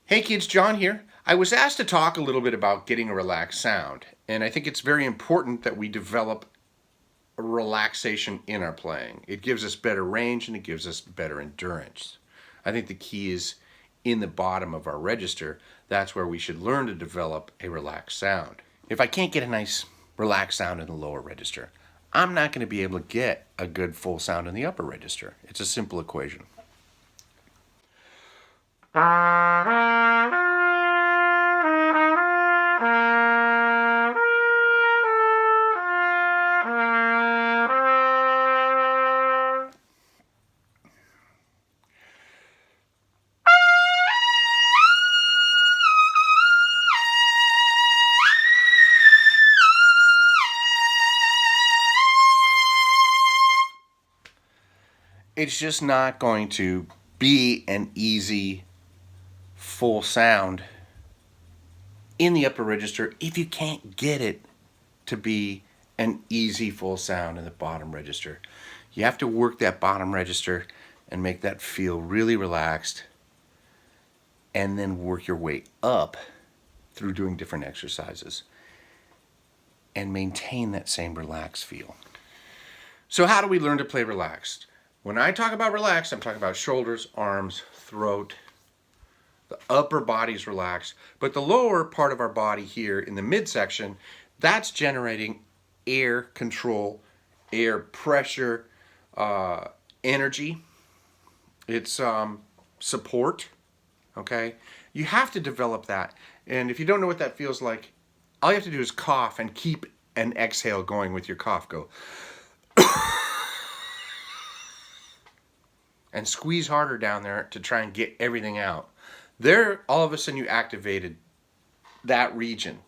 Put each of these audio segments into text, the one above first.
Hey kids, John here. I was asked to talk a little bit about getting a relaxed sound, and I think it's very important that we develop a relaxation in our playing. It gives us better range and it gives us better endurance. I think the key is in the bottom of our register. That's where we should learn to develop a relaxed sound. If I can't get a nice relaxed sound in the lower register, I'm not going to be able to get a good full sound in the upper register. It's a simple equation. It's just not going to be an easy full sound in the upper register if you can't get it to be an easy full sound in the bottom register. You have to work that bottom register and make that feel really relaxed, and then work your way up through doing different exercises and maintain that same relaxed feel. So how do we learn to play relaxed? When I talk about relaxed, I'm talking about shoulders, arms, throat. The upper body's relaxed, but the lower part of our body here in the midsection, that's generating air control, air pressure, energy. It's support, okay? You have to develop that. And if you don't know what that feels like, all you have to do is cough and keep an exhale going with your cough. Go. And squeeze harder down there to try and get everything out. There, all of a sudden you activated that region.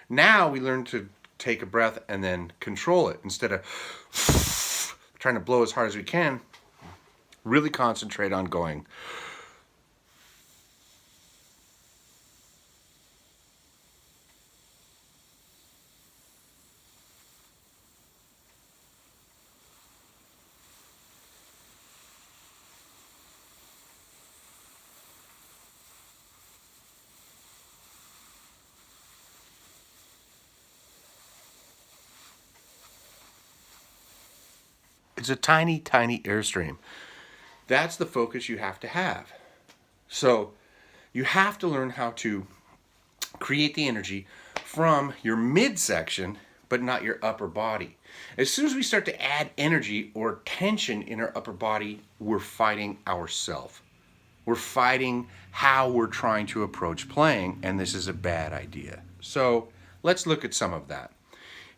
Now we learn to take a breath and then control it instead of trying to blow as hard as we can. Really concentrate on going. It's a tiny, tiny airstream. That's the focus you have to have. So you have to learn how to create the energy from your midsection, but not your upper body. As soon as we start to add energy or tension in our upper body, we're fighting ourselves. We're fighting how we're trying to approach playing, and this is a bad idea. So let's look at some of that.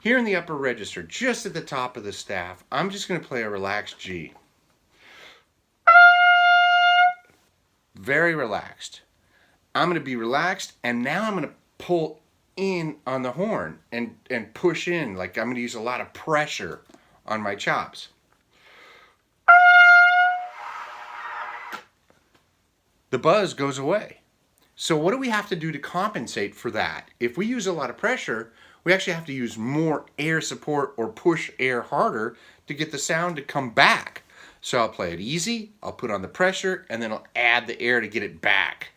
Here in the upper register, just at the top of the staff, I'm just going to play a relaxed G. Very relaxed. I'm going to be relaxed, and now I'm going to pull in on the horn and push in. Like I'm going to use a lot of pressure on my chops. The buzz goes away. So what do we have to do to compensate for that? If we use a lot of pressure, we actually have to use more air support or push air harder to get the sound to come back. So I'll play it easy, I'll put on the pressure, and then I'll add the air to get it back.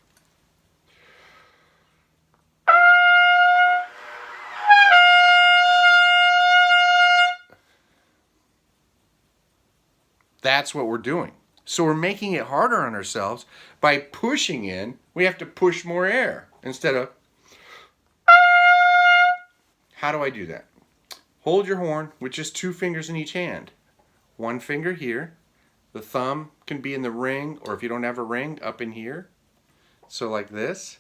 That's what we're doing. So we're making it harder on ourselves by pushing in. We have to push more air instead of. How do I do that? Hold your horn with just 2 fingers in each hand. One finger here. The thumb can be in the ring, or if you don't have a ring, up in here. So like this.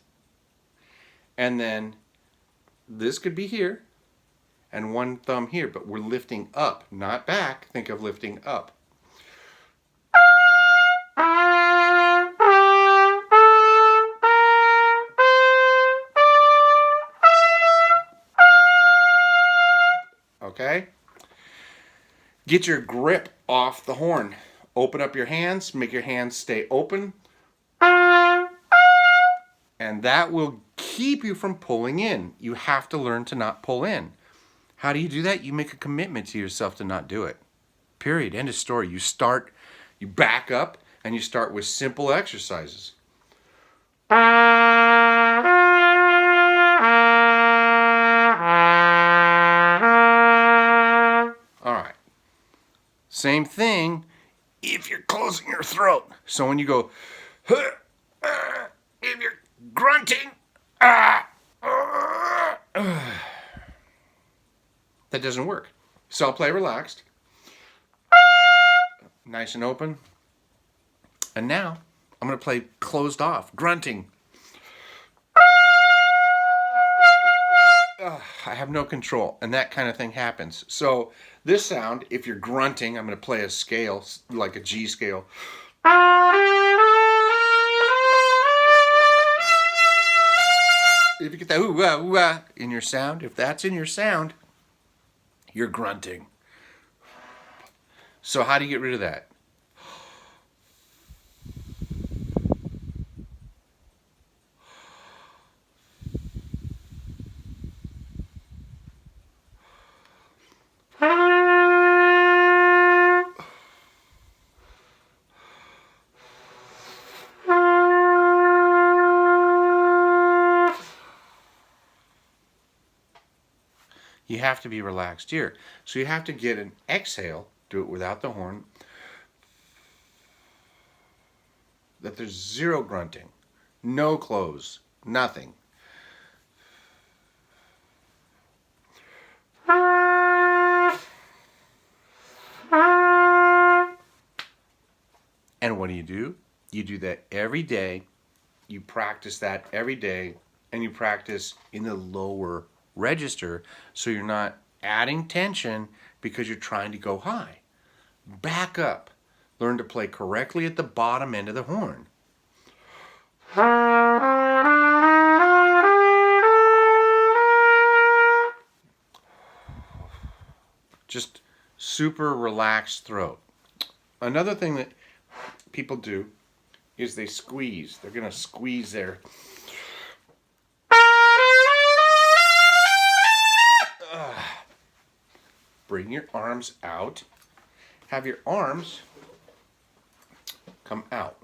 And then this could be here. And one thumb here, but we're lifting up, not back. Think of lifting up. Okay? Get your grip off the horn. Open up your hands, make your hands stay open. And that will keep you from pulling in. You have to learn to not pull in. How do you do that? You make a commitment to yourself to not do it. Period. End of story. You back up, and you start with simple exercises. Same thing if you're closing your throat. So when you go, if you're grunting, that doesn't work. So I'll play relaxed, nice and open. And now I'm going to play closed off, grunting. I have no control, and that kind of thing happens. So this sound, if you're grunting, I'm going to play a scale, like a G scale. If you get that ooh, ooh, in your sound, if that's in your sound, you're grunting. So how do you get rid of that? You have to be relaxed here. So you have to get an exhale, do it without the horn, that there's zero grunting, no close, nothing. And what do? You do that every day. You practice that every day, and you practice in the lower register so you're not adding tension because you're trying to go high. Back up. Learn to play correctly at the bottom end of the horn. Just super relaxed throat. Another thing that people do is they squeeze. They're going to squeeze their... Bring your arms out. Have your arms come out.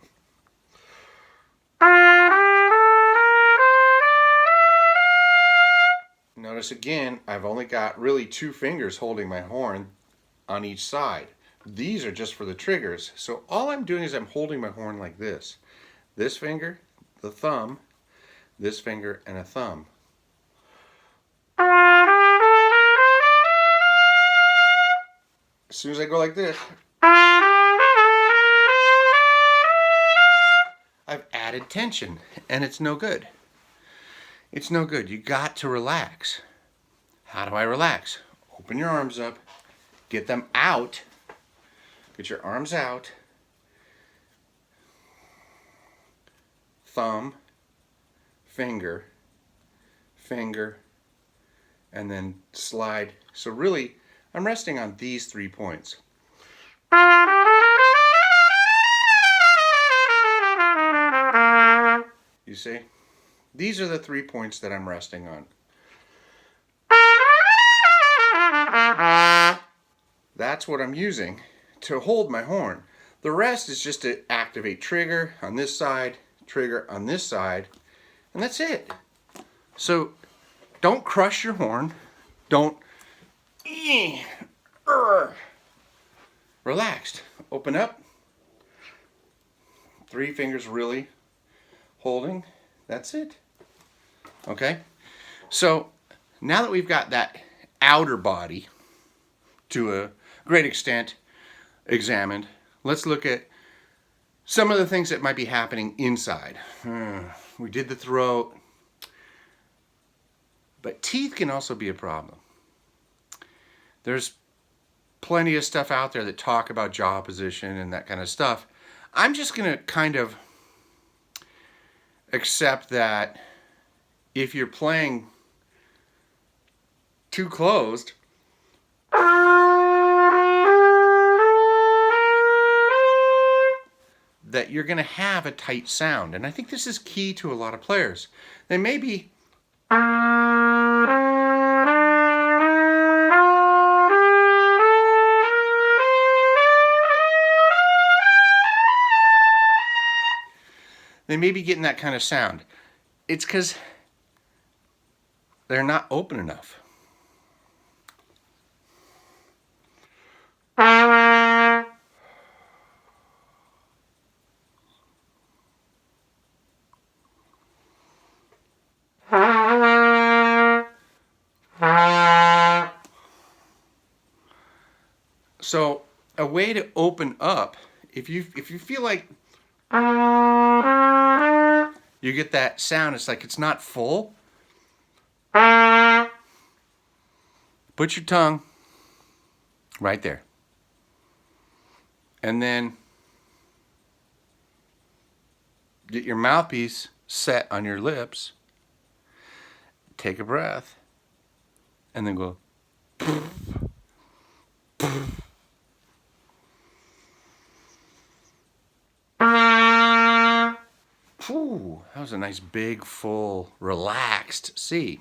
Notice again, I've only got really 2 fingers holding my horn on each side. These are just for the triggers. So all I'm doing is I'm holding my horn like this. This finger, the thumb, this finger, and a thumb. As soon as I go like this, I've added tension, and it's no good. It's no good. You got to relax. How do I relax? Open your arms up, get them out, get your arms out, thumb, finger, finger, and then slide. So really, I'm resting on these 3 points. You see? These are the 3 points that I'm resting on. That's what I'm using to hold my horn. The rest is just to activate trigger on this side, trigger on this side, and that's it. So don't crush your horn. Don't relaxed. Open up. 3 fingers really holding. That's it. Okay? So now that we've got that outer body to a great extent examined, let's look at some of the things that might be happening inside. We did the throat, but teeth can also be a problem. There's plenty of stuff out there that talk about jaw position and that kind of stuff. I'm just going to kind of accept that if you're playing too closed, that you're going to have a tight sound. And I think this is key to a lot of players. They may be getting that kind of sound. It's because they're not open enough. So a way to open up, if you feel like you get that sound, it's like it's not full. Put your tongue right there. And then get your mouthpiece set on your lips. Take a breath. And then go. Ooh, that was a nice, big, full, relaxed C.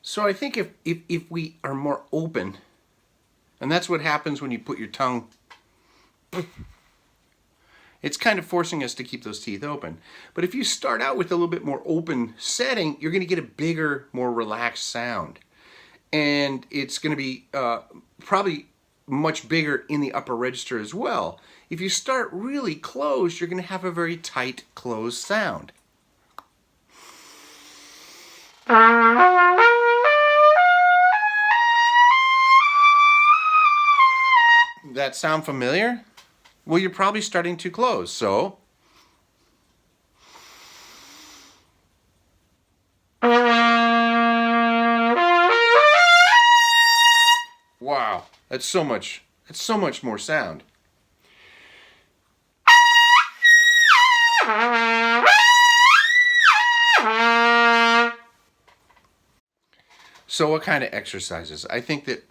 So I think if we are more open, and that's what happens when you put your tongue, it's kind of forcing us to keep those teeth open. But if you start out with a little bit more open setting, you're going to get a bigger, more relaxed sound. And it's going to be probably much bigger in the upper register as well. If you start really closed, you're going to have a very tight, closed sound. That sound familiar? Well, you're probably starting too close, so wow, that's so much more sound. So what kind of exercises? I think that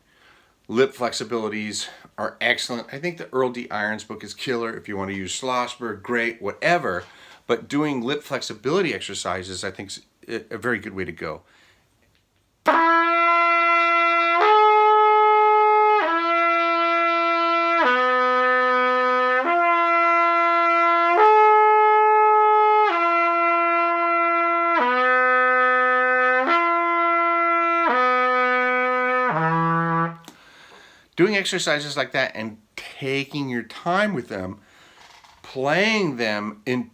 lip flexibilities are excellent. I think the Earl D. Irons book is killer. If you want to use Schlossberg, great, whatever. But doing lip flexibility exercises, I think, is a very good way to go. Doing exercises like that and taking your time with them, playing them in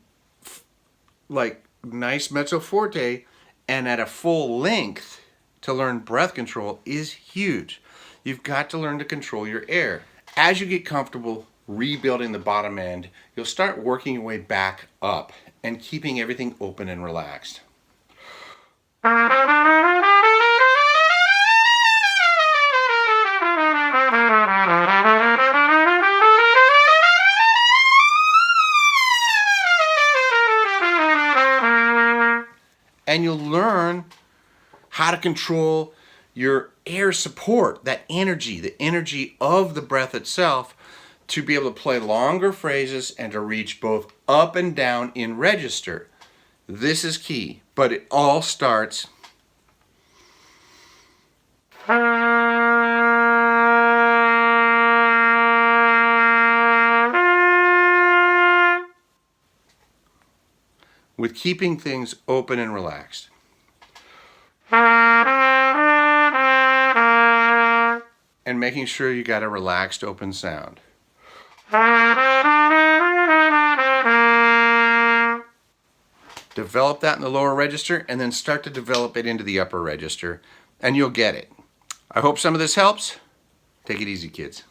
like nice mezzo forte and at a full length to learn breath control is huge. You've got to learn to control your air. As you get comfortable rebuilding the bottom end, you'll start working your way back up and keeping everything open and relaxed. And you'll learn how to control your air support, that energy, the energy of the breath itself, to be able to play longer phrases and to reach both up and down in register. This is key, but it all starts with keeping things open and relaxed. And making sure you got a relaxed, open sound. Develop that in the lower register and then start to develop it into the upper register, and you'll get it. I hope some of this helps. Take it easy, kids.